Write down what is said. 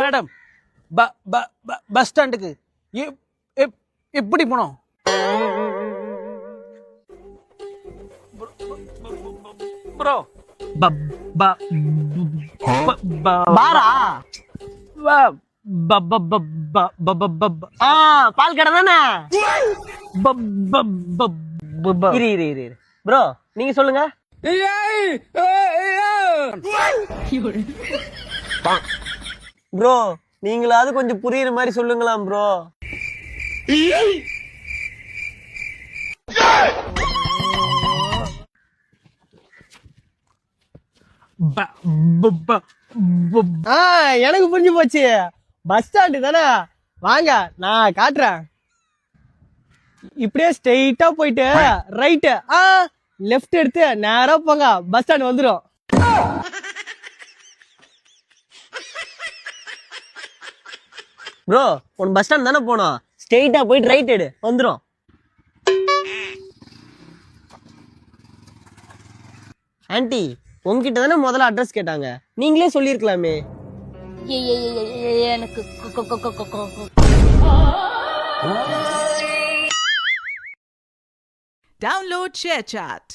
Madam bus ஸ்டாண்டுக்கு எப்படி போனோம்? ப்ரோ பாரா பால் கடை தானே? ப்ரோ நீங்க சொல்லுங்க. ப்ரோ நீங்களாவது கொஞ்சம் புரியுற மாதிரி சொல்லுங்களாம் ப்ரோ. எனக்கு புரிஞ்சு போச்சு. பஸ் ஸ்டாண்டு தானே, வாங்க நான் காட்டுறேன். இப்படியே ஸ்ட்ரெயிட்டா போயிட்டு ரைட்டு லெஃப்ட் எடுத்து நேரா போங்க, பஸ் ஸ்டாண்ட் வந்துடும். ப்ரோ உன் பஸ் ஸ்டாண்ட் தானே போனோம், ஸ்ட்ரெயிட்டா போயிட்டு ரைட் எடு வந்துடும். ஆன்ட்டி உங்ககிட்ட தானே முதல்ல அட்ரஸ் கேட்டாங்க, நீங்களே சொல்லிருக்கலாமே. எனக்கு Download ShareChat.